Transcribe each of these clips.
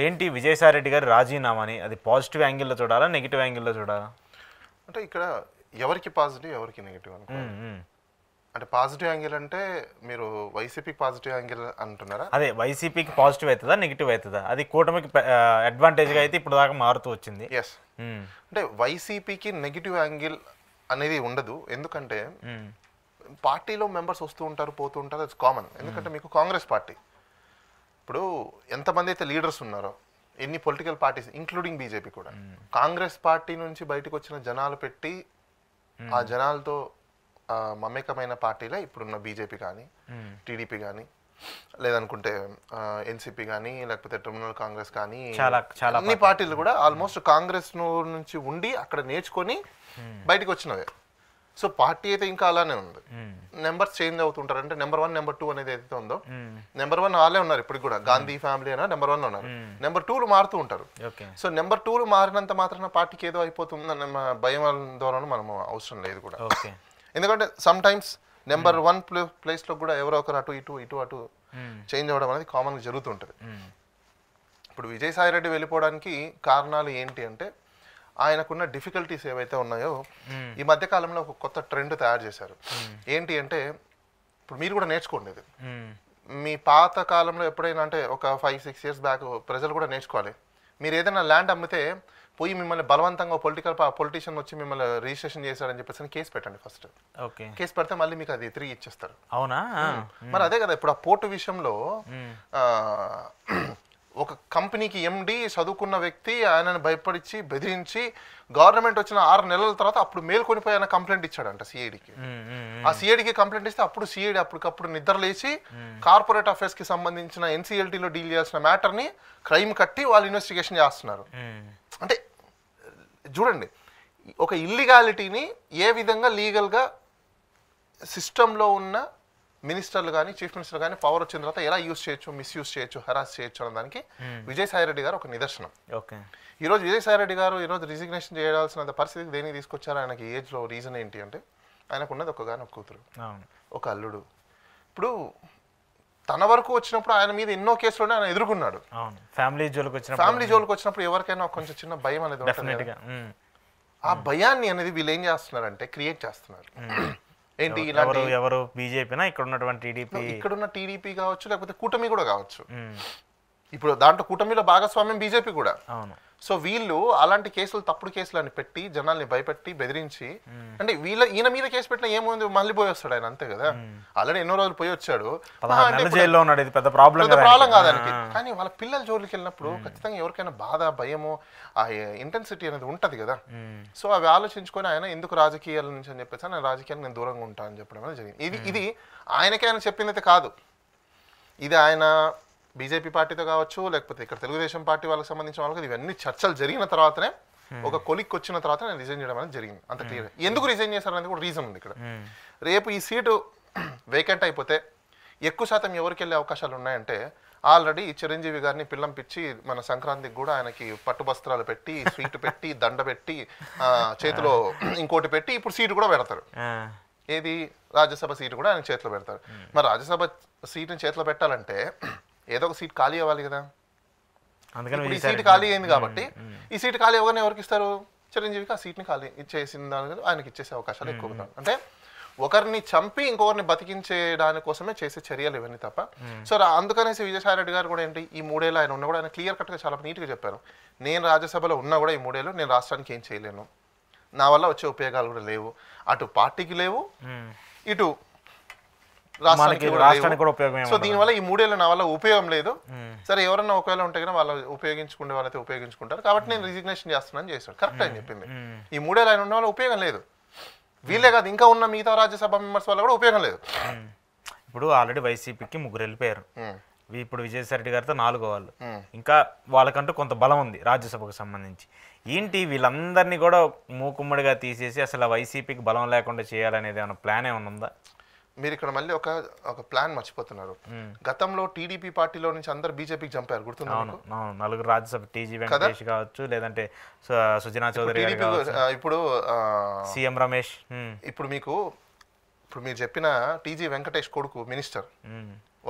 ఏంటి విజయసాయి రెడ్డి గారి రాజీనామాని అది పాజిటివ్ యాంగిల్లో చూడాలా నెగిటివ్ యాంగిల్లో చూడాలా? అంటే ఇక్కడ ఎవరికి పాజిటివ్ ఎవరికి నెగిటివ్ అనుకో. అంటే పాజిటివ్ యాంగిల్ అంటే మీరు వైసీపీకి పాజిటివ్ యాంగిల్ అంటున్నారా? అదే వైసీపీకి పాజిటివ్ అవుతుందా నెగిటివ్ అవుతుందా? అది కూటమికి అడ్వాంటేజ్గా అయితే ఇప్పుడు దాకా మారుతూ వచ్చింది. ఎస్, అంటే వైసీపీకి నెగిటివ్ యాంగిల్ అనేది ఉండదు. ఎందుకంటే పార్టీలో మెంబర్స్ వస్తూ ఉంటారు పోతూ ఉంటారు, ఇట్స్ కామన్. ఎందుకంటే మీకు కాంగ్రెస్ పార్టీ ఇప్పుడు ఎంతమంది అయితే లీడర్స్ ఉన్నారో, ఎన్ని పొలిటికల్ పార్టీస్ ఇంక్లూడింగ్ బీజేపీ కూడా, కాంగ్రెస్ పార్టీ నుంచి బయటకు వచ్చిన జనాలు పెట్టి ఆ జనాలతో మమేకమైన పార్టీలే ఇప్పుడున్న బీజేపీ కానీ టీడీపీ కానీ లేదనుకుంటే ఎన్సీపీ కానీ లేకపోతే తృణమూల్ కాంగ్రెస్ కానీ అన్ని పార్టీలు కూడా ఆల్మోస్ట్ కాంగ్రెస్ నుంచి ఉండి అక్కడ నేర్చుకొని బయటకు వచ్చినవే. సో పార్టీ అయితే ఇంకా అలానే ఉంది. నెంబర్స్ చేంజ్ అవుతుంటారు. అంటే నెంబర్ 1 నెంబర్ 2 అనేది ఏదైతే ఉందో, నెంబర్ 1 వాళ్ళే ఉన్నారు ఇప్పుడు కూడా. గాంధీ ఫ్యామిలీ అయినా నెంబర్ 1 ఉన్నారు, నెంబర్ 2లు మారుతూ ఉంటారు. సో నెంబర్ 2లు మారినంత మాత్రాన పార్టీకి ఏదో అయిపోతుందన్న భయం ద్వారా మనం అవసరం లేదు కూడా. ఎందుకంటే సమ్ టైమ్స్ నెంబర్ 1 ప్లేస్లో కూడా ఎవరో ఒకరు అటు అటు చేంజ్ అవ్వడం అనేది కామన్గా జరుగుతుంటుంది. ఇప్పుడు విజయసాయి రెడ్డి వెళ్ళిపోవడానికి కారణాలు ఏంటి అంటే, ఆయనకున్న డిఫికల్టీస్ ఏవైతే ఉన్నాయో ఈ మధ్య కాలంలో ఒక కొత్త ట్రెండ్ తయారు చేశారు. ఏంటి అంటే, ఇప్పుడు మీరు కూడా నేర్చుకోండి ఇది. మీ పాత కాలంలో ఎప్పుడైనా అంటే ఒక 5-6 ఇయర్స్ బ్యాక్ ప్రజలు కూడా నేర్చుకోవాలి. మీరు ఏదైనా ల్యాండ్ అమ్మితే పోయి మిమ్మల్ని బలవంతంగా పొలిటీషియన్ వచ్చి మిమ్మల్ని రిజిస్ట్రేషన్ చేశారని చెప్పేసి కేసు పెట్టండి ఫస్ట్. కేసు పెడితే మళ్ళీ మీకు అది తిరిగి ఇచ్చేస్తారు. అవునా? మరి అదే కదా ఇప్పుడు ఆ పోర్టు విషయంలో ఒక కంపెనీకి ఎండి చదువుకున్న వ్యక్తి ఆయనను భయపడిచి బెదిరించి గవర్నమెంట్ వచ్చిన 6 నెలల తర్వాత అప్పుడు మేల్కొనిపోయి ఆయన కంప్లైంట్ ఇచ్చాడంట సిఐడికి. ఆ సిఐడికి కంప్లైంట్ ఇస్తే అప్పుడు సిఐడి అప్పటికప్పుడు నిద్ర లేచి కార్పొరేట్ అఫైర్స్ కి సంబంధించిన ఎన్సిఎల్టీలో డీల్ చేయాల్సిన మ్యాటర్ని క్రైమ్ కట్టి వాళ్ళు ఇన్వెస్టిగేషన్ చేస్తున్నారు. అంటే చూడండి, ఒక ఇల్లీగాలిటీని ఏ విధంగా లీగల్గా సిస్టంలో ఉన్న మినిస్టర్లు కానీ చీఫ్ మినిస్టర్ కానీ పవర్ వచ్చిన తర్వాత ఎలా యూజ్ చేయొచ్చు, మిస్యూజ్ చేయొచ్చు, హెరాస్ చేయొచ్చు అన్న దానికి విజయసాయి రెడ్డి గారు ఒక నిదర్శనం. ఈరోజు విజయసాయి రెడ్డి గారు ఈరోజు రిజిగ్నేషన్ చేయాల్సిన పరిస్థితికి దేనికి తీసుకొచ్చారు? ఆయనకి ఏజ్లో రీజన్ ఏంటి అంటే, ఆయనకు ఉన్నది ఒక కూతురు, ఒక అల్లుడు. ఇప్పుడు తన వరకు వచ్చినప్పుడు ఆయన మీద ఎన్నో కేసులు ఆయన ఎదుర్కొన్నాడు. ఫ్యామిలీ జోలికి వచ్చినప్పుడు ఎవరికైనా కొంచెం చిన్న భయం అనేది ఉంటుంది. ఆ భయాన్ని అనేది వీళ్ళు ఏం చేస్తున్నారంటే క్రియేట్ చేస్తున్నారు. ఏంటి ఎవరు బీజేపీనా ఇక్కడున్న టీడీపీ కావచ్చు, లేకపోతే కూటమి కూడా కావచ్చు. ఇప్పుడు దాంట్లో కూటమిలో భాగస్వామ్యం బీజేపీ కూడా. సో వీళ్ళు అలాంటి కేసులు, తప్పుడు కేసులు అని పెట్టి జనాల్ని భయపెట్టి బెదిరించి, అంటే ఈయన మీద కేసు పెట్టినా ఏముంది, మళ్ళీ పోయి వస్తాడు ఆయన, అంతే కదా. ఆల్రెడీ ఎన్నో రోజులు పోయి వచ్చాడు, పెద్ద ప్రాబ్లం కాదానికి. కానీ వాళ్ళ పిల్లల జోలికి వెళ్ళినప్పుడు ఖచ్చితంగా ఎవరికైనా బాధ, భయము, ఆ ఇంటెన్సిటీ అనేది ఉంటది కదా. సో అవి ఆలోచించుకొని ఆయన ఎందుకు రాజకీయాల నుంచి అని చెప్పేసి నేను రాజకీయానికి నేను దూరంగా ఉంటా అని చెప్పడం అనేది జరిగింది. ఇది ఆయనకే ఆయన చెప్పింది అయితే కాదు. ఇది ఆయన బీజేపీ పార్టీతో కావచ్చు, లేకపోతే ఇక్కడ తెలుగుదేశం పార్టీ వాళ్ళకి సంబంధించిన వాళ్ళకి ఇవన్నీ చర్చలు జరిగిన తర్వాతనే ఒక కొలిక్ వచ్చిన తర్వాత నేను రిజైన్ చేయడం అనేది జరిగింది. అంత క్లియర్. ఎందుకు రిజైన్ చేశారనేది కూడా రీజన్ ఉంది ఇక్కడ. రేపు ఈ సీటు వేకెంట్ అయిపోతే ఎక్కువ శాతం ఎవరికి వెళ్ళే అవకాశాలు ఉన్నాయంటే, ఆల్రెడీ చిరంజీవి గారిని పిల్లంపిచ్చి మన సంక్రాంతికి కూడా ఆయనకి పట్టు వస్త్రాలు పెట్టి, స్వీట్ పెట్టి, దండ పెట్టి, చేతిలో ఇంకోటి పెట్టి ఇప్పుడు సీటు కూడా పెడతారు. ఏది రాజ్యసభ సీటు కూడా ఆయన చేతిలో పెడతారు. మరి రాజ్యసభ సీటుని చేతిలో పెట్టాలంటే ఏదో ఒక సీట్ ఖాళీ అవ్వాలి కదా. ఈ సీట్ ఖాళీ అయింది కాబట్టి ఈ సీట్ ఖాళీ అవ్వగానే ఎవరికి ఇస్తారు? చిరంజీవికి ఆ సీట్ని ఖాళీ ఇచ్చేసిన దాని ఆయనకి ఇచ్చేసే అవకాశాలు ఎక్కువ. అంటే ఒకరిని చంపి ఇంకొకరిని బతికించే దానికోసమే చేసే చర్యలు ఇవన్నీ తప్ప. సో అందుకనేసి విజయసాయి రెడ్డి గారు కూడా ఏంటి, ఈ 3 ఏళ్ళు ఆయన ఉన్నా కూడా ఆయన క్లియర్ కట్గా చాలా నీట్గా చెప్పారు. నేను రాజ్యసభలో ఉన్నా కూడా ఈ 3 ఏళ్ళు నేను రాష్ట్రానికి ఏం చేయలేను, నా వల్ల వచ్చే ఉపయోగాలు కూడా లేవు, అటు పార్టీకి లేవు, ఇటు రాష్ట్రానికి కూడా ఉపయోగం. సో దీనివల్ల ఈ 3 ఏళ్ళు నా వల్ల ఉపయోగం లేదు. సరే ఎవరన్నా ఒకవేళ ఉంటే కదా వాళ్ళు ఉపయోగించుకునే వాళ్ళైతే ఉపయోగించుకుంటారు, కాబట్టి నేను రిజిగ్నేషన్ చేస్తున్నాను చేస్తాను. కరెక్ట్ అని చెప్పింది. ఈ 3 ఏళ్ళు ఆయన ఉన్న వాళ్ళ ఉపయోగం లేదు. వీళ్ళే కాదు, ఇంకా ఉన్న మిగతా రాజ్యసభ మెంబర్స్ వల్ల కూడా ఉపయోగం లేదు. ఇప్పుడు ఆల్రెడీ వైసీపీకి 3 వెళ్ళిపోయారు. ఇప్పుడు విజయసాయి రెడ్డి గారితో 4వ వాళ్ళు. ఇంకా వాళ్ళకంటూ కొంత బలం ఉంది రాజ్యసభకు సంబంధించి. ఏంటి వీళ్ళందరినీ కూడా మూకుమ్మడిగా తీసేసి అసలు వైసీపీకి బలం లేకుండా చేయాలనేది ఏమైనా ప్లాన్ ఏమైనా ఉందా? మీరు ఇక్కడ మళ్ళీ ఒక ప్లాన్ మర్చిపోతున్నారు. గతంలో టీడీపీ పార్టీలో నుంచి అందరు బీజేపీకి చంపారు, గుర్తుందా? 4 రాజ్యసభ టీజీ వెంకటేష్ కావచ్చు, లేదంటే సుజనా చౌదరి, ఇప్పుడు సీఎం రమేష్. ఇప్పుడు మీరు చెప్పిన టీజీ వెంకటేష్ కొడుకు మినిస్టర్,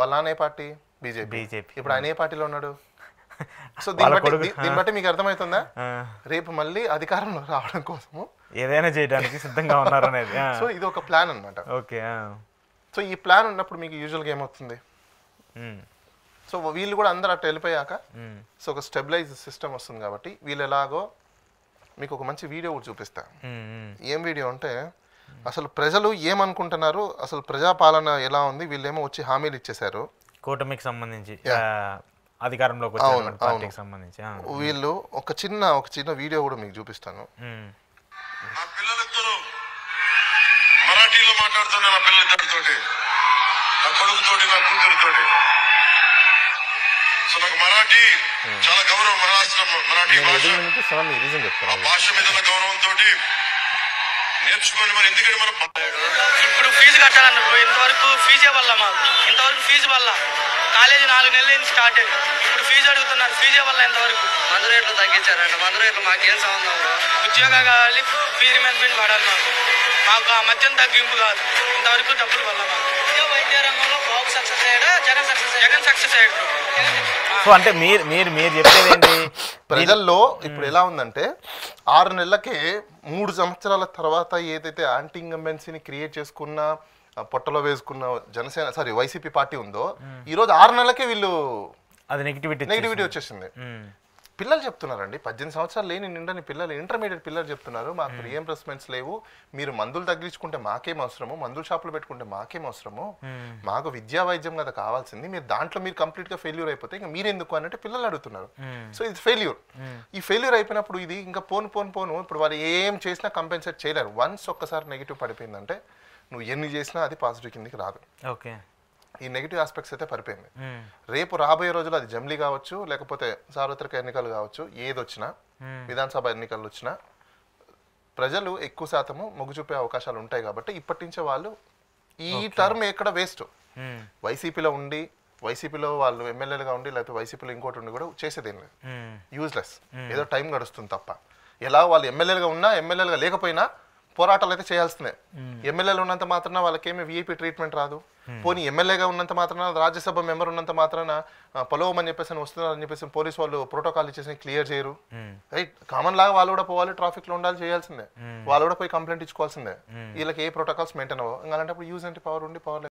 వాళ్ళ నాన్న ఏ పార్టీ? బీజేపీ. ఇప్పుడు ఆయన ఏ పార్టీలో ఉన్నాడు? సో దీన్ని బట్టి మీకు అర్థమవుతుందా రేపు మళ్ళీ అధికారంలో రావడం కోసము ఏదైనా చేయడానికి సిద్ధంగా ఉన్నారు అనేది. సో ఇది ఒక ప్లాన్ అనమాట. ఓకే. సో ఈ ప్లాన్ ఉన్నప్పుడు మీకు యూజువల్గా ఏమవుతుంది, సో వీళ్ళు కూడా అందరూ అట్లా వెళ్ళిపోయాక సో ఒక స్టెబిలైజ్ సిస్టమ్ వస్తుంది కాబట్టి వీళ్ళు ఎలాగో మీకు ఒక మంచి వీడియో కూడా చూపిస్తా. ఏం వీడియో అంటే అసలు ప్రజలు ఏమనుకుంటున్నారు, అసలు ప్రజాపాలన ఎలా ఉంది, వీళ్ళేమో వచ్చి హామీలు ఇచ్చేశారు కూటమికి సంబంధించి అధికారంలోకి వచ్చిన పార్టీకి సంబంధించి. వీళ్ళు ఒక చిన్న వీడియో కూడా మీకు చూపిస్తాను. మరాఠీలో మాట్లాడుతున్నా నా పిల్లలిద్దరితోటి, నా కొడుకుతోటి, నా కూతురుతోటి. సో నాకు మరాఠీ చాలా గౌరవం, మన రాష్ట్రం మరాఠీ భాష మీద గౌరవంతో నేర్చుకోండి. మరి ఎందుకంటే మనం ఇప్పుడు ఫీజు కట్టాలన్న ఇంతవరకు ఫీజే వల్ల మాకు ఇంతవరకు ఫీజు వల్ల కాలేజీ 4 నెలలు స్టార్ట్ అయ్యి ఇప్పుడు ఫీజు అడుగుతున్నారు. ఫీజే వల్ల ఇంతవరకు మందు రేట్లు తగ్గించారంట. మందు రేట్లు మాకేం సంబంధం, ఉద్యోగాలు కావాలి, ఫీజు రిమెంట్మెంట్ పడాలి. మాకు ఆ మధ్యం తగ్గింపు కాదు, ఇంతవరకు డబ్బులు వల్ల మాకు వైద్య రంగంలో బాబు సక్సెస్ అయ్యాడా, జగన్ సక్సెస్ అయ్యాడు. సో అంటే మీరు చెప్పేది ఏంటి, ప్రజల్లో ఇప్పుడు ఎలా ఉందంటే 6 నెలలకే 3 సంవత్సరాల తర్వాత ఏదైతే యాంటీ ఇంకంబెన్సీని క్రియేట్ చేసుకున్న పొట్టలో వేసుకున్న వైసీపీ పార్టీ ఉందో ఈ రోజు 6 నెలలకే వీళ్ళు అది నెగిటివిటీ వచ్చేసింది. పిల్లలు చెప్తున్నారండి, 18 సంవత్సరాలు లేని నిండని పిల్లలు, ఇంటర్మీడియట్ పిల్లలు చెప్తున్నారు మాకు రీఎంబర్స్మెంట్స్ లేవు, మీరు మందులు తగ్గించుకుంటే మాకేం అవసరము, మందుల షాపులు పెట్టుకుంటే మాకేం అవసరము, మాకు విద్యా వైద్యం కదా కావాల్సింది, మీరు దాంట్లో మీరు కంప్లీట్ గా ఫెయిల్యూర్ అయిపోతే ఇంకా మీరెందుకు అన్నట్టు పిల్లలు అడుగుతున్నారు. సో ఇది ఫెయిల్యూర్. ఈ ఫెయిల్యూర్ అయిపోయినప్పుడు ఇది ఇంకా పోను ఇప్పుడు వాళ్ళు ఏం చేసినా కంపెన్సేట్ చేయలేరు. వన్స్ ఒక్కసారి నెగిటివ్ పడిపోయిందంటే నువ్వు ఎన్ని చేసినా అది పాజిటివ్ కిందకి రాదు. ఓకే. ఈ నెగిటివ్ ఆస్పెక్ట్స్ అయితే పడిపోయింది. రేపు రాబోయే రోజులు అది జమ్లీ కావచ్చు, లేకపోతే సార్వత్రిక ఎన్నికలు కావచ్చు, ఏదొచ్చినా విధానసభ ఎన్నికలు వచ్చినా ప్రజలు ఎక్కువ శాతము మొగ్గు చూపే అవకాశాలు ఉంటాయి. కాబట్టి ఇప్పటి నుంచే వాళ్ళు ఈ టర్మ్ ఎక్కడ వేస్ట్, వైసీపీలో వాళ్ళు ఎమ్మెల్యేలుగా ఉండి లేకపోతే వైసీపీలో ఇంకోటి ఉండి కూడా చేసేదేం లేదు, యూజ్లెస్, ఏదో టైం గడుస్తుంది తప్ప. ఎలా వాళ్ళు ఎమ్మెల్యేలుగా ఉన్నా ఎమ్మెల్యేలుగా లేకపోయినా పోరాటాలు అయితే చేయాల్సిందే. ఎమ్మెల్యేలు ఉన్నంత మాత్రాన వాళ్ళకేమీ వీఐపీ ట్రీట్మెంట్ రాదు. పోనీ ఎమ్మెల్యేగా ఉన్నంత మాత్రాన, రాజ్యసభ మెంబర్ ఉన్నంత మాత్రాన పొలవమని చెప్పేసి వస్తున్నారని చెప్పేసి పోలీసు వాళ్ళు ప్రోటోకాల్ ఇచ్చేసి క్లియర్ చేయరు. రైట్, కామన్ లాగా వాళ్ళు కూడా పోవాలి, ట్రాఫిక్ లో ఉండాలి, చేయాల్సిందే, వాళ్ళు కూడా పోయి కంప్లైంట్ ఇచ్చుకోవాల్సిందే. వీళ్ళకి ఏ ప్రోటోకాల్స్ మెయింటైన్ అవ్వవు. అలాంటప్పుడు యూజ్ అంటే పవర్ ఉండి పవర్